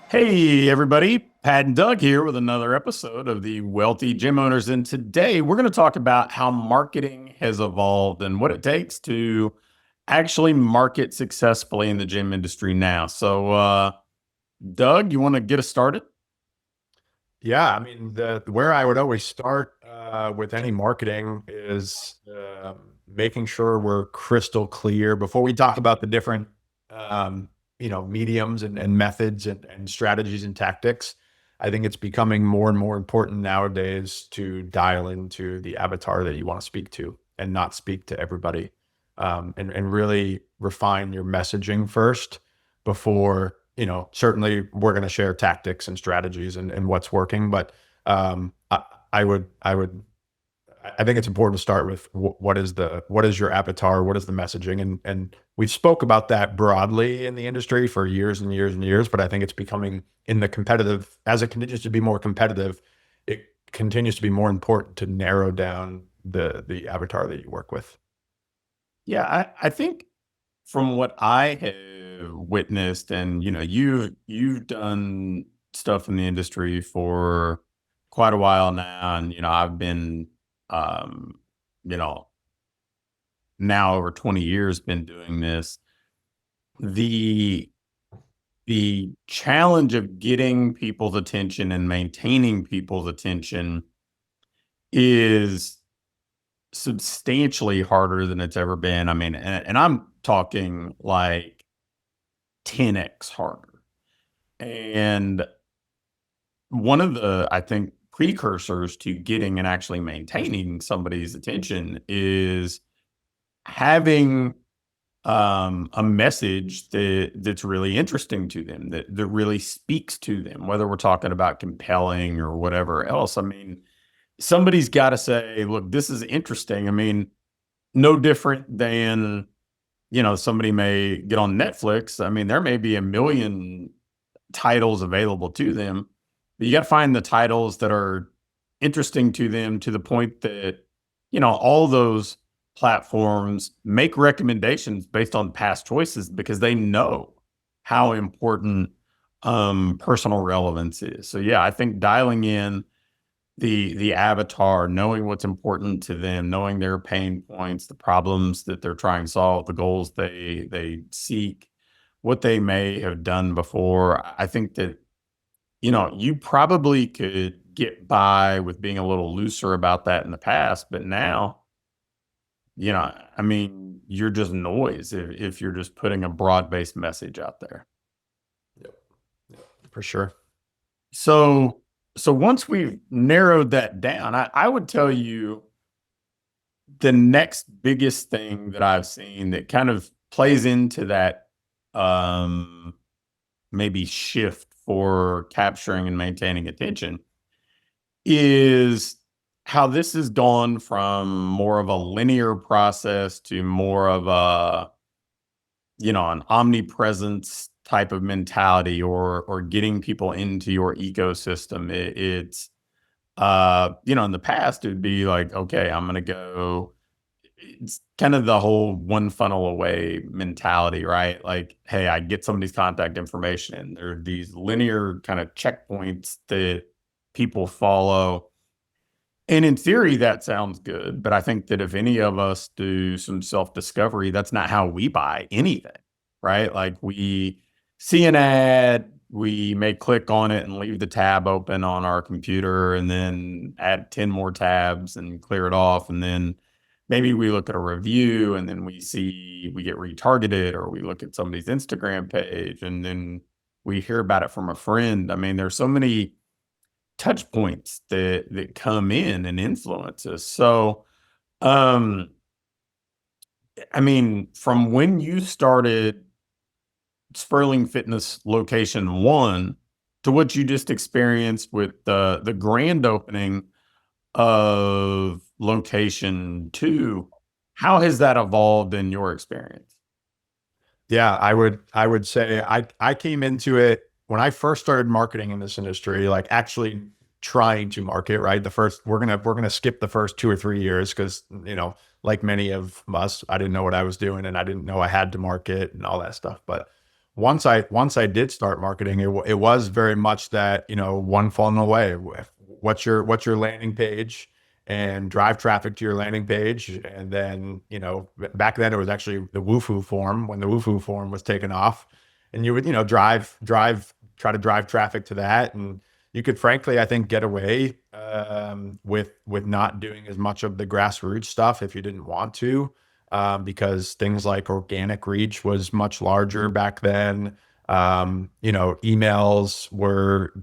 Hey, everybody. Pat and Doug here with another episode of the Wealthy Gym Owners. And today we're going to talk about how marketing has evolved and what it takes to actually market successfully in the gym industry now. So, Doug, you want to get us started? Yeah, I mean, the where I would always start with any marketing is making sure we're crystal clear before we talk about the different mediums and methods and strategies and tactics. I think it's becoming more and more important nowadays to dial into the avatar that you want to speak to and not speak to everybody, and really refine your messaging first before, certainly we're going to share tactics and strategies and what's working. But I think it's important to start with what is your avatar? What is the messaging? And we've spoke about that broadly in the industry for years and years and years, but I think it's becoming in the competitive, as it continues to be more competitive, it continues to be more important to narrow down the avatar that you work with. Yeah, I think from what I have witnessed, and you've done stuff in the industry for quite a while now, and I've been um, you know, now over 20 years been doing this. The the challenge of getting people's attention and maintaining people's attention is substantially harder than it's ever been. I mean, and I'm talking like 10x harder. And one of the, I think, precursors to getting and actually maintaining somebody's attention is having a message that's really interesting to them, that really speaks to them, whether we're talking about compelling or whatever else. I mean, somebody's got to say, look, this is interesting. I mean, no different than, somebody may get on Netflix. I mean, there may be a million titles available to them, but you got to find the titles that are interesting to them to the point that, all those platforms make recommendations based on past choices because they know how important personal relevance is. So yeah, I think dialing in the avatar, knowing what's important to them, knowing their pain points, the problems that they're trying to solve, the goals they seek, what they may have done before. I think that you probably could get by with being a little looser about that in the past, but now, I mean, you're just noise if you're just putting a broad-based message out there. Yep. Yep. For sure. So so once we've narrowed that down, I would tell you the next biggest thing that I've seen that kind of plays into that um maybe shift for capturing and maintaining attention is how this has gone from more of a linear process to more of a, an omnipresence type of mentality, or getting people into your ecosystem. It's in the past it would be like, okay, I'm gonna go. It's kind of the whole one funnel away mentality, right? Like, hey, I get somebody's contact information, and there are these linear kind of checkpoints that people follow. And in theory, that sounds good. But I think that if any of us do some self discovery, that's not how we buy anything, right? Like, we see an ad, we may click on it and leave the tab open on our computer and then add 10 more tabs and clear it off. And then maybe we look at a review and then we see we get retargeted, or we look at somebody's Instagram page and then we hear about it from a friend. I mean, there's so many touch points that come in and influence us. So, um, I mean, from when you started Sperling Fitness location one to what you just experienced with the grand opening of location two, how has that evolved in your experience? Yeah, I would say I came into it when I first started marketing in this industry, like actually trying to market, right? The first we're gonna skip the first 2 or 3 years because, like many of us, I didn't know what I was doing and I didn't know I had to market and all that stuff. But once I did start marketing, it was very much that, one funnel away. What's your landing page, and drive traffic to your landing page. And then, back then it was actually the Woohoo form, when the Woohoo form was taken off, and you would, try to drive traffic to that. And you could, frankly, I think, get away with not doing as much of the grassroots stuff if you didn't want to, because things like organic reach was much larger back then.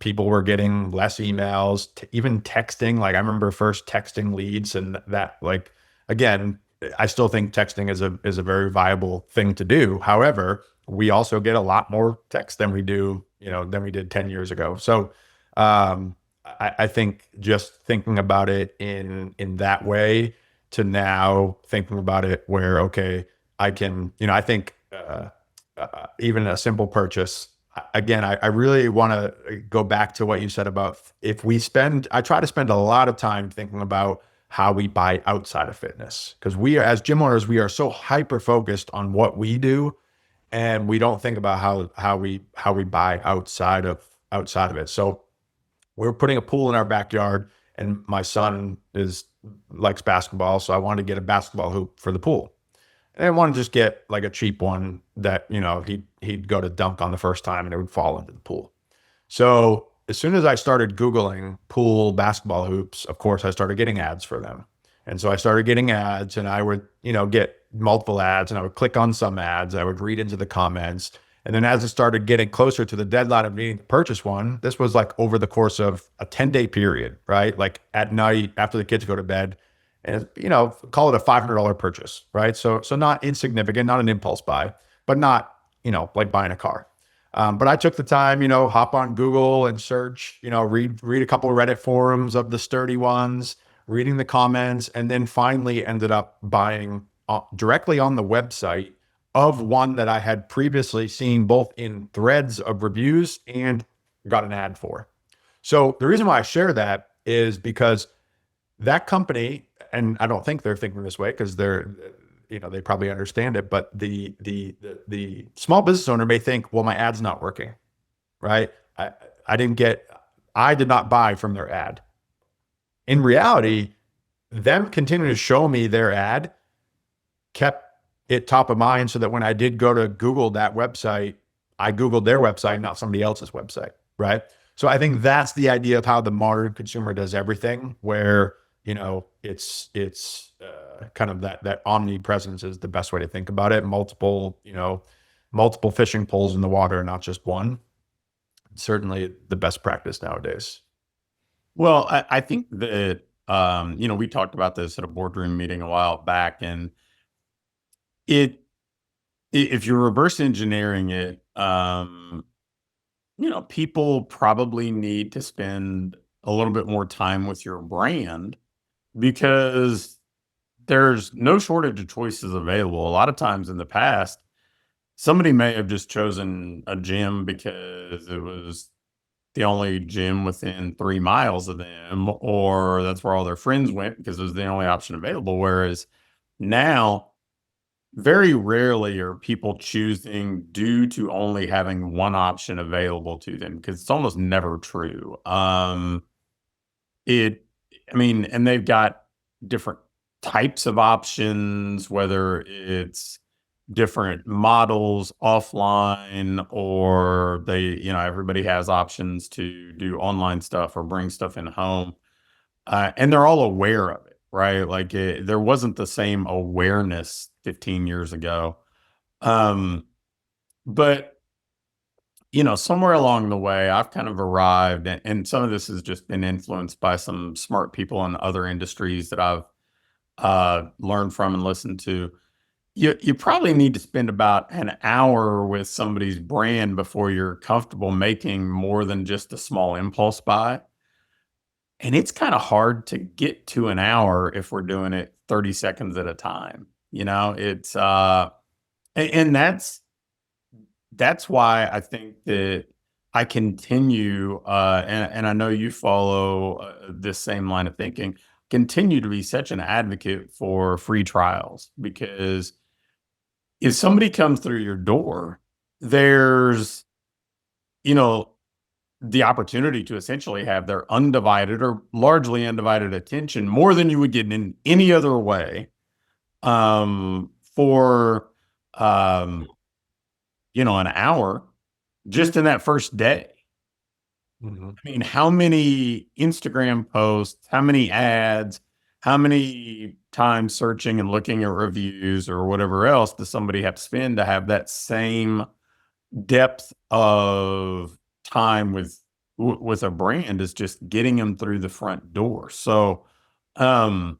People were getting less emails, even texting. Like, I remember first texting leads, and that, like, again, I still think texting is a very viable thing to do. However, we also get a lot more text than we did 10 years ago. So, I think just thinking about it in that way, to now thinking about it where, okay, I can, I think, even a simple purchase. Again, I really want to go back to what you said about, I try to spend a lot of time thinking about how we buy outside of fitness, because as gym owners, we are so hyper focused on what we do, and we don't think about how we buy outside of it. So we're putting a pool in our backyard, and my son likes basketball, so I wanted to get a basketball hoop for the pool. And I didn't want to just get like a cheap one that, he'd go to dunk on the first time and it would fall into the pool. So as soon as I started Googling pool basketball hoops, of course, I started getting ads for them. And so I started getting ads, and I would, get multiple ads, and I would click on some ads. I would read into the comments. And then as it started getting closer to the deadline of needing to purchase one, this was like over the course of a 10-day period, right? Like at night after the kids go to bed, and, call it a $500 purchase, right? So not insignificant, not an impulse buy, but not, like buying a car. But I took the time, hop on Google and search, read a couple of Reddit forums of the sturdy ones, reading the comments, and then finally ended up buying directly on the website of one that I had previously seen both in threads of reviews and got an ad for. So the reason why I share that is because that company, and I don't think they're thinking this way, because they probably understand it, but the small business owner may think, well, my ad's not working, right? I did not buy from their ad. In reality, them continuing to show me their ad kept it top of mind, so that when I did go to Google that website, I Googled their website, not somebody else's website, right? So I think that's the idea of how the modern consumer does everything, where, it's kind of that omnipresence is the best way to think about it. Multiple fishing poles in the water, not just one. Certainly the best practice nowadays. Well, I think that, we talked about this at a boardroom meeting a while back, and it, if you're reverse engineering it, people probably need to spend a little bit more time with your brand, because there's no shortage of choices available. A lot of times in the past, somebody may have just chosen a gym because it was the only gym within 3 miles of them, or that's where all their friends went because it was the only option available. Whereas now, very rarely are people choosing due to only having one option available to them, because it's almost never true. It, I mean, and they've got different types of options, whether it's different models offline, or everybody has options to do online stuff or bring stuff in home. And they're all aware of it, right? Like, there wasn't the same awareness 15 years ago. But somewhere along the way, I've kind of arrived, and some of this has just been influenced by some smart people in other industries that I've learned from and listened to. You probably need to spend about an hour with somebody's brand before you're comfortable making more than just a small impulse buy. And it's kind of hard to get to an hour if we're doing it 30 seconds at a time. It's and that's why I think that I continue, and I know you follow this same line of thinking, continue to be such an advocate for free trials, because if somebody comes through your door, there's, you know, the opportunity to essentially have their undivided or largely undivided attention more than you would get in any other way, for, um, an hour just in that first day. Mhm. I mean, how many Instagram posts, how many ads, how many times searching and looking at reviews or whatever else does somebody have to spend to have that same depth of time with a brand is just getting them through the front door. So, um,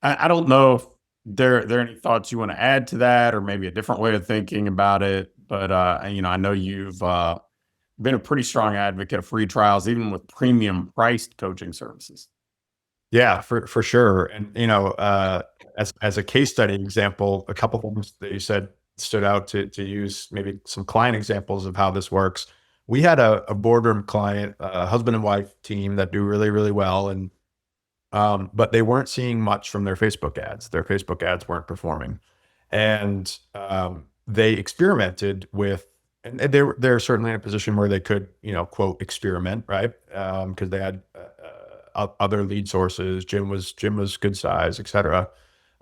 I don't know if there are any thoughts you want to add to that, or maybe a different way of thinking about it. But I know you've been a pretty strong advocate of free trials, even with premium priced coaching services. Yeah, for sure. And as a case study example, a couple things that you said stood out to use maybe some client examples of how this works. We had a boardroom client, a husband and wife team that do really, really well, and but they weren't seeing much from their Facebook ads. Their Facebook ads weren't performing, and they experimented with, and they're certainly in a position where they could, quote, experiment, right? Because they had other lead sources. Gym was good size, etc.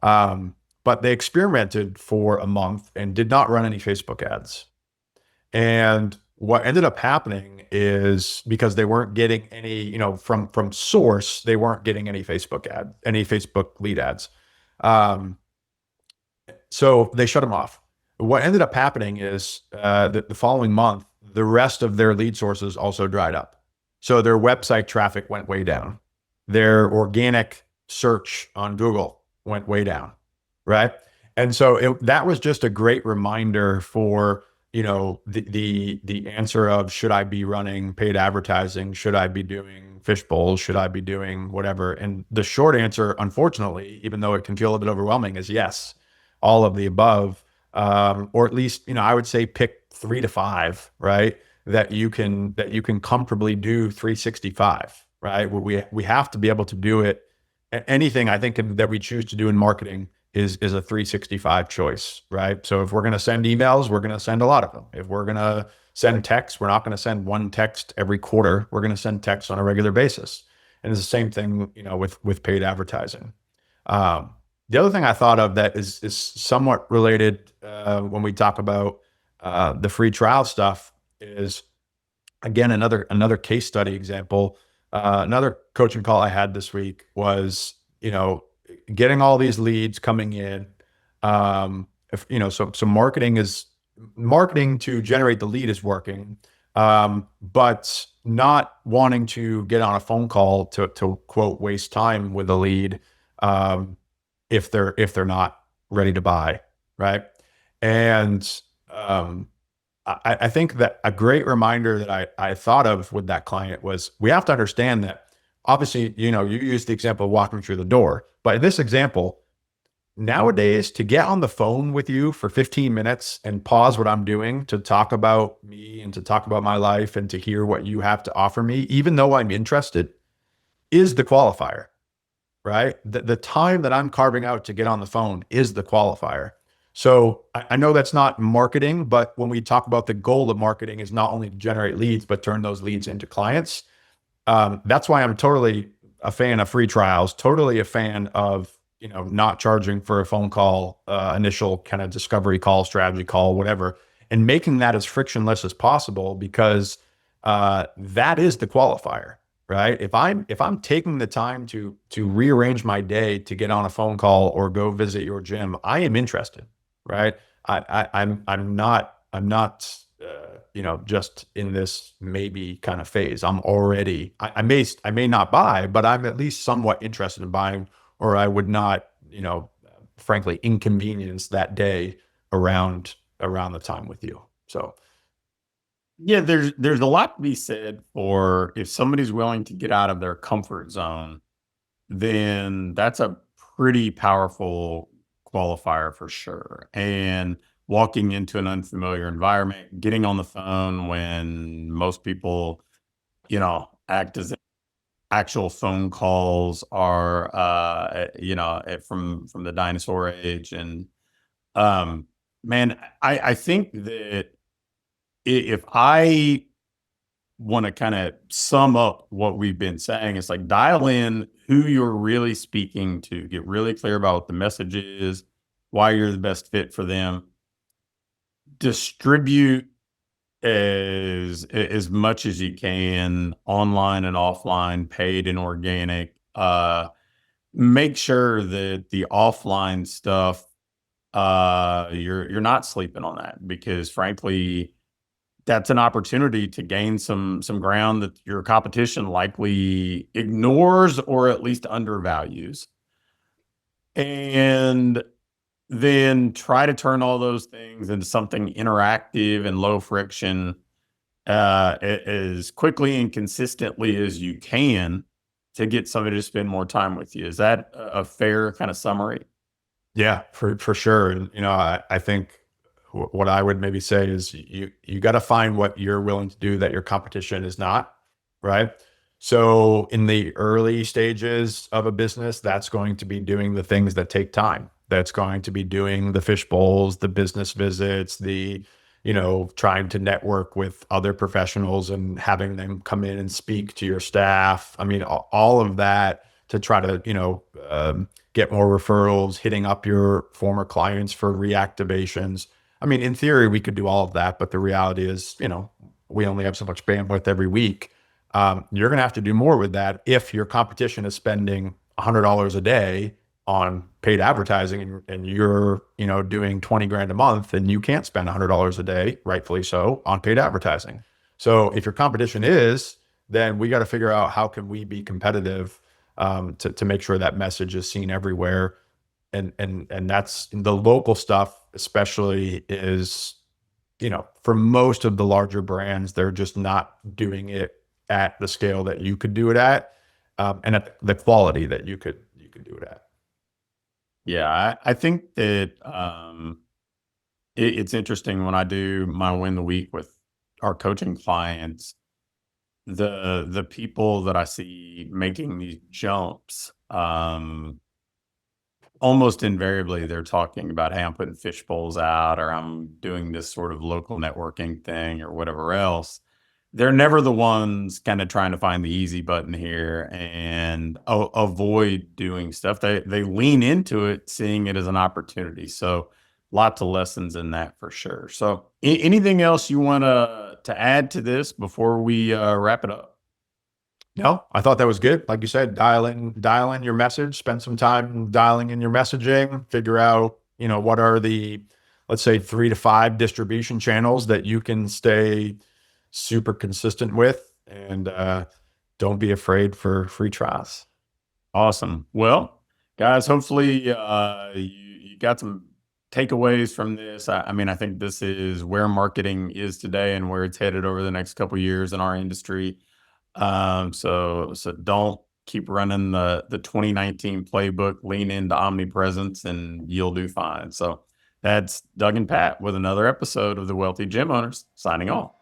But they experimented for a month and did not run any Facebook ads. And what ended up happening is, because they weren't getting any, from source, they weren't getting any Facebook lead ads. Um, so they shut them off. What ended up happening is the following month, the rest of their lead sources also dried up. So their website traffic went way down. Their organic search on Google went way down, right? And so that was just a great reminder for, the answer of, should I be running paid advertising? Should I be doing fish bowls? Should I be doing whatever? And the short answer, unfortunately, even though it can feel a bit overwhelming, is yes, all of the above. Or at least, I would say pick 3 to 5, right? That you can comfortably do 365, right? We have to be able to do it. Anything I think that we choose to do in marketing is a 365 choice, right? So if we're going to send emails, we're going to send a lot of them. If we're going to send texts, we're not going to send one text every quarter. We're going to send texts on a regular basis. And it's the same thing, with paid advertising. Um, the other thing I thought of that is somewhat related, when we talk about the free trial stuff, is, again, another case study example. Another coaching call I had this week was, getting all these leads coming in. If so marketing to generate the lead is working, but not wanting to get on a phone call to quote, waste time with a lead, um, if they're not ready to buy, right? And I think that a great reminder that I thought of with that client was, we have to understand that, obviously, you use the example of walking through the door, but in this example, nowadays, to get on the phone with you for 15 minutes and pause what I'm doing to talk about me and to talk about my life and to hear what you have to offer me, even though I'm interested, is the qualifier, right? The time that I'm carving out to get on the phone is the qualifier. So I know that's not marketing, but when we talk about the goal of marketing is not only to generate leads, but turn those leads into clients. That's why I'm totally a fan of free trials, totally a fan of, not charging for a phone call, initial kind of discovery call, strategy call, whatever, and making that as frictionless as possible, because that is the qualifier, right? If I'm taking the time to rearrange my day to get on a phone call or go visit your gym, I am interested, right? I'm not just in this maybe kind of phase. I'm already, I may not buy, but I'm at least somewhat interested in buying, or I would not, frankly, inconvenience that day around the time with you. So Yeah, there's a lot to be said for, if somebody's willing to get out of their comfort zone, then that's a pretty powerful qualifier for sure. And walking into an unfamiliar environment, getting on the phone when most people, act as if actual phone calls are, from the dinosaur age. And, man, I think that. if I want to kind of sum up what we've been saying, it's like dial in who you're really speaking to, get really clear about what the message is, why you're the best fit for them, distribute as much as you can online and offline, paid and organic. Make sure that the offline stuff, you're not sleeping on that, because frankly, that's an opportunity to gain some ground that your competition likely ignores or at least undervalues. And then try to turn all those things into something interactive and low friction, as quickly and consistently as you can, to get somebody to spend more time with you. Is that a fair kind of summary? Yeah, for sure. And I think what I would maybe say is you got to find what you're willing to do that your competition is not, right? So in the early stages of a business, that's going to be doing the things that take time. That's going to be doing the fish bowls, the business visits, the trying to network with other professionals and having them come in and speak to your staff. I mean, all of that to try to get more referrals, hitting up your former clients for reactivations. I mean, in theory, we could do all of that, but the reality is, we only have so much bandwidth every week. You're going to have to do more with that if your competition is spending $100 a day on paid advertising, and you're, doing 20 grand a month, and you can't spend $100 a day, rightfully so, on paid advertising. So if your competition is, then we got to figure out how can we be competitive, to make sure that message is seen everywhere. And that's the local stuff, especially, is, for most of the larger brands, they're just not doing it at the scale that you could do it at, and at the quality that you could do it at. Yeah, I think that it's interesting when I do my win the week with our coaching clients, the people that I see making these jumps, almost invariably they're talking about, hey, I'm putting fish bowls out, or I'm doing this sort of local networking thing, or whatever else. They're never the ones kind of trying to find the easy button here and avoid doing stuff. They lean into it, seeing it as an opportunity. So lots of lessons in that for sure. So anything else you want to add to this before we wrap it up? No, I thought that was good. Like you said, dial in your message, spend some time dialing in your messaging, figure out, what are the, let's say, 3 to 5 distribution channels that you can stay super consistent with, and don't be afraid for free trials. Awesome. Well, guys, hopefully you got some takeaways from this. I mean, I think this is where marketing is today and where it's headed over the next couple of years in our industry. So don't keep running the 2019 playbook. Lean into omnipresence, and you'll do fine. So that's Doug and Pat with another episode of the Wealthy Gym Owners, signing off.